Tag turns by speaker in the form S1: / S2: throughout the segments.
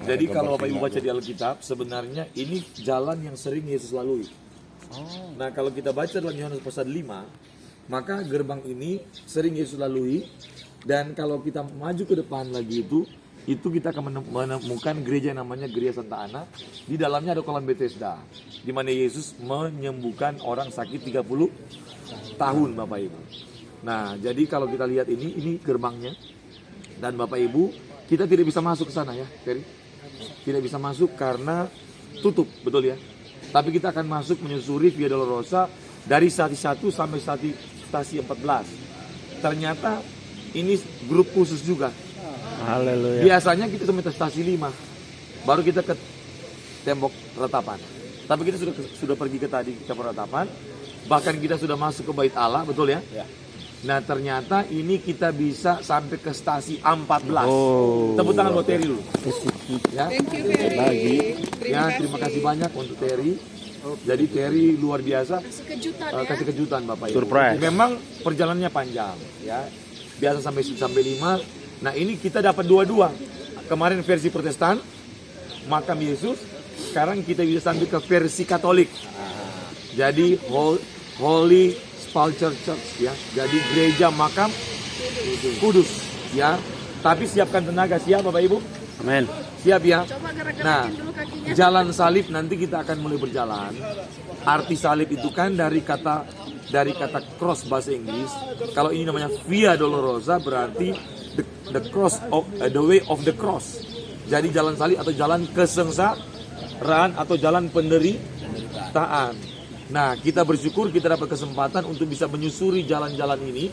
S1: Jadi kalau Bapak Ibu baca di Alkitab, sebenarnya ini jalan yang sering Yesus lalui. Nah kalau kita baca dalam Yohanes pasal 5, maka gerbang ini sering Yesus lalui. Dan kalau kita maju ke depan lagi itu kita akan menemukan gereja yang namanya Gereja Santa Ana. Di dalamnya ada kolam Bethesda, di mana Yesus menyembuhkan orang sakit 30 tahun Bapak Ibu. Nah jadi kalau kita lihat ini gerbangnya. Dan Bapak Ibu, kita tidak bisa masuk ke sana ya, Ferry. Tidak bisa masuk karena tutup, betul ya. Tapi kita akan masuk menyusuri Via Dolorosa dari stasi 1 sampai stasi 14. Ternyata ini grup khusus juga.
S2: Haleluya.
S1: Biasanya kita sampai stasi 5, baru kita ke tembok ratapan. Tapi kita sudah pergi ke tembok ratapan. Bahkan kita sudah masuk ke Bait Allah, betul ya?
S2: Ya.
S1: Nah ternyata ini kita bisa sampai ke stasi 14.
S2: Oh.
S1: Tepuk tangan buat Terry dulu. Ya.
S3: Thank you Ferry.
S1: Terima kasih banyak untuk Terry. Jadi Terry luar biasa. Kasih kejutan Bapak Ibu.
S2: Surprise.
S1: Memang perjalanannya panjang ya. Biasa sampai 5. Nah ini kita dapat dua-dua. Kemarin versi Protestan, makam Yesus. Sekarang kita bisa sampai ke versi Katolik. Jadi Holy Sepulchre Church ya. Jadi gereja makam Kudus ya. Tapi siapkan tenaga, siap Bapak Ibu?
S2: Amin.
S1: Siap ya.
S3: Coba gerak-gerakin
S1: Nah,
S3: dulu kakinya.
S1: jalan salib nanti kita akan mulai berjalan. Arti salib itu kan dari kata cross bahasa Inggris. Kalau ini namanya Via Dolorosa berarti the cross of the way of the cross. Jadi jalan salib atau jalan kesengsaraan atau jalan penderitaan. Nah, kita bersyukur kita dapat kesempatan untuk bisa menyusuri jalan-jalan ini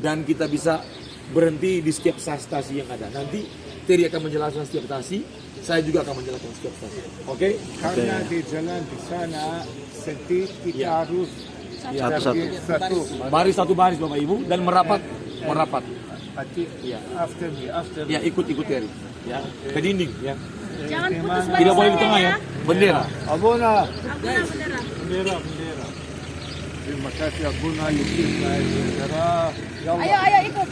S1: dan kita bisa berhenti di setiap stasi yang ada. Nanti Terry akan menjelaskan setiap stasi, saya juga akan menjelaskan setiap stasi. Oke?
S4: Karena di jalan di sana sedih kita
S1: Ya.
S4: harus
S2: Satu-satu.
S1: Baris satu baris Bapak Ibu dan merapat.
S4: Ya. After me.
S1: Ya, ikut Terry. Ya, ke dinding ya.
S3: Jangan putus barisannya
S1: Tidak boleh di tengah ya. Bendera.
S4: Abuna.
S3: Abuna bendera.
S4: Bendera. Terima kasih Abuna Yukin bendera. Ya Allah.
S3: Ayo ikut.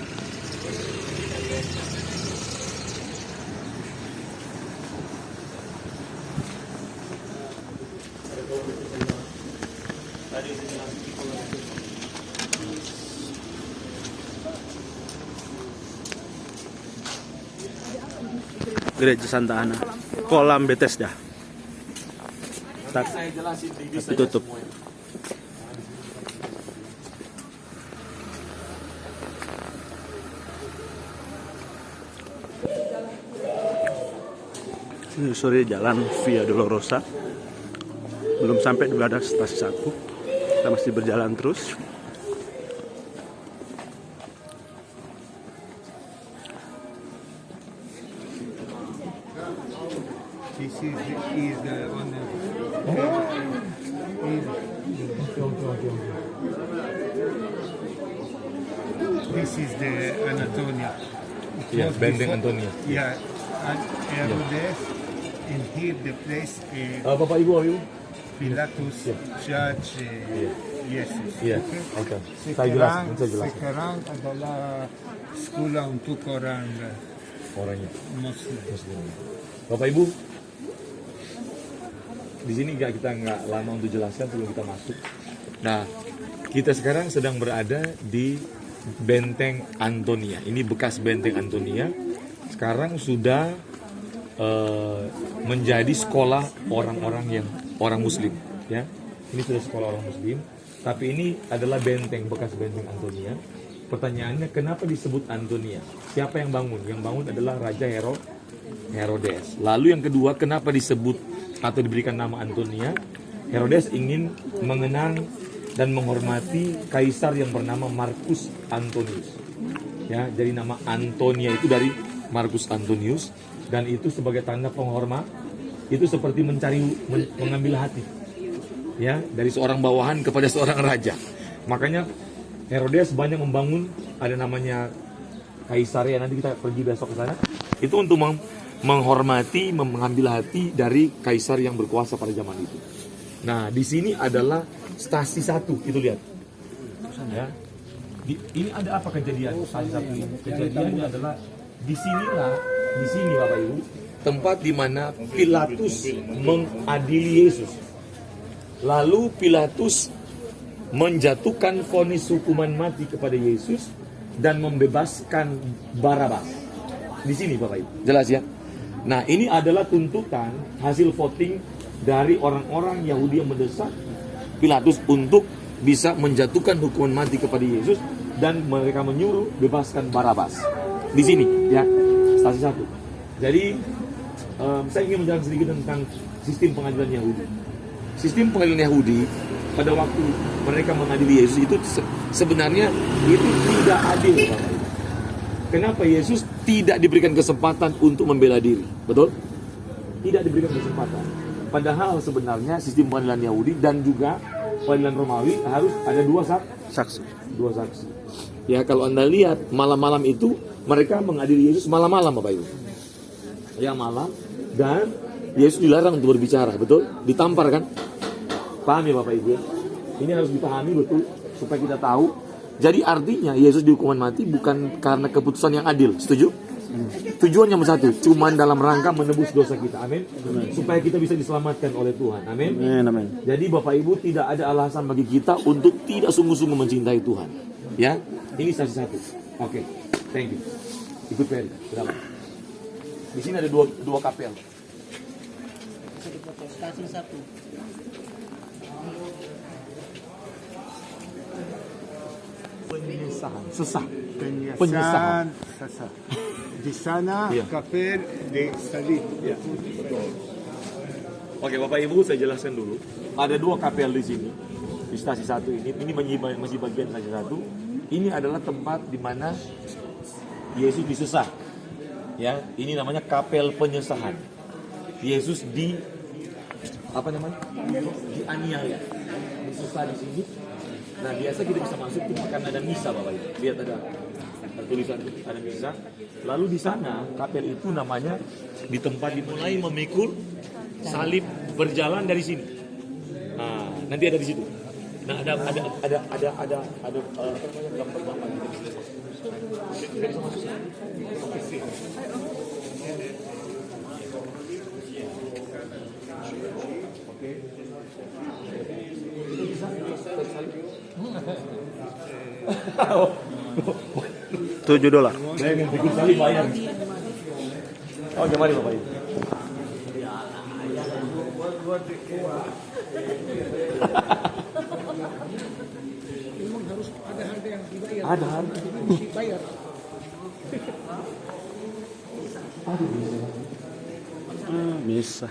S2: Gereja Santa Ana. Kolam Bethesda.
S1: Saya jelasin di
S2: Ditutup. Menyusuri jalan Via Dolorosa. Belum sampai di belakang stasi 1. Kita masih berjalan terus.
S4: This is on the This is the Anatolia.
S1: Ya, Benteng Antonia.
S4: Yeah, and Herodes, and here the place
S1: Bapak Ibu.
S4: Pilatus judge Yesus.
S1: Iya.
S4: Okay?
S1: Oke. Saya jelaskan.
S4: Sekarang adalah sekolah untuk orang
S1: Orangnya.
S4: Muslim.
S1: Bapak Ibu, di sini kita nggak lama untuk jelaskan sebelum kita masuk. Nah, kita sekarang sedang berada di Benteng Antonia. Ini bekas Benteng Antonia. Sekarang sudah menjadi sekolah orang Muslim. Ya, ini sudah sekolah orang Muslim. Tapi ini adalah bekas Benteng Antonia. Pertanyaannya, kenapa disebut Antonia? Siapa yang bangun? Yang bangun adalah Raja Herodes. Lalu yang kedua, kenapa disebut atau diberikan nama Antonia? Herodes ingin mengenang dan menghormati kaisar yang bernama Marcus Antonius. Ya, jadi nama Antonia itu dari Marcus Antonius, dan itu sebagai tanda penghormat. Itu seperti mengambil hati. Ya, dari seorang bawahan kepada seorang raja. Makanya Herodes banyak membangun, ada namanya Kaisaria, nanti kita pergi besok ke sana. Itu untuk menghormati, mengambil hati dari kaisar yang berkuasa pada zaman itu. Nah, di sini adalah stasi 1, itu lihat. Ya. Ini ada apa kejadian stasi 1 ini? Kejadiannya adalah di sini Bapak Ibu, tempat di mana Pilatus mengadili Yesus. Lalu Pilatus menjatuhkan vonis hukuman mati kepada Yesus dan membebaskan Barabas. Di sini Bapak Ibu, jelas ya. Nah, ini adalah tuntutan hasil voting dari orang-orang Yahudi yang mendesak Pilatus untuk bisa menjatuhkan hukuman mati kepada Yesus, dan mereka menyuruh bebaskan Barabas. Di sini ya, stasi 1. Jadi saya ingin menjelaskan sedikit tentang sistem pengadilan Yahudi. Sistem pengadilan Yahudi pada waktu mereka mengadili Yesus itu sebenarnya itu tidak adil, Bapak Ibu. Kenapa Yesus tidak diberikan kesempatan untuk membela diri? Betul? Tidak diberikan kesempatan. Padahal sebenarnya sistem pengadilan Yahudi dan juga pengadilan Romawi harus ada dua saksi. Ya, kalau Anda lihat malam-malam itu mereka mengadili Yesus malam-malam, Bapak Ibu. Ya, malam, dan Yesus dilarang untuk berbicara, betul? Ditampar kan? Paham ya Bapak Ibu? Ini harus dipahami betul supaya kita tahu. Jadi artinya Yesus dihukuman mati bukan karena keputusan yang adil. Setuju? Tujuannya satu, cuman dalam rangka menebus dosa kita. Amin. Supaya kita bisa diselamatkan oleh Tuhan. Amin.
S2: Amin.
S1: Jadi Bapak Ibu, tidak ada alasan bagi kita untuk tidak sungguh-sungguh mencintai Tuhan. Ya, ini saksi 1. Oke, thank you. Ikut Ferry. Berapa? Di sini ada dua kapel.
S3: Stasi 1.
S1: Penyesahan, sesah.
S4: Penyesahan sesah. Di sana
S1: Iya.
S4: kapel de salib.
S1: Ya. Oke, Bapak Ibu, saya jelaskan dulu. Ada dua kapel di sini, di stasi 1 ini. Ini masih bagian stasi 1. Ini adalah tempat di mana Yesus disesah. Ya, ini namanya kapel penyesahan. Yesus dianiaya, disesah di sini. Nah, biasa kita bisa masuk cuma karena ada misa, Bapak Ibu. Lihat ada tulisan ada misa. Lalu di sana kapel itu namanya di tempat dimulai memikul salib berjalan dari sini. Nah, nanti ada di situ. Nah, ada gambar-gambar. Kita bisa masuk. Oke. Itu bisa salib.
S2: $7.
S1: Saya ingin pikir salib bayar. Oh, mari Bapak Ibu.
S3: Memang harus ada harga yang dibayar.
S1: Ada harga.
S3: Dibayar.
S2: Bisa.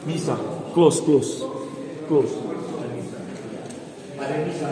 S1: Misa. Close. Ada misa.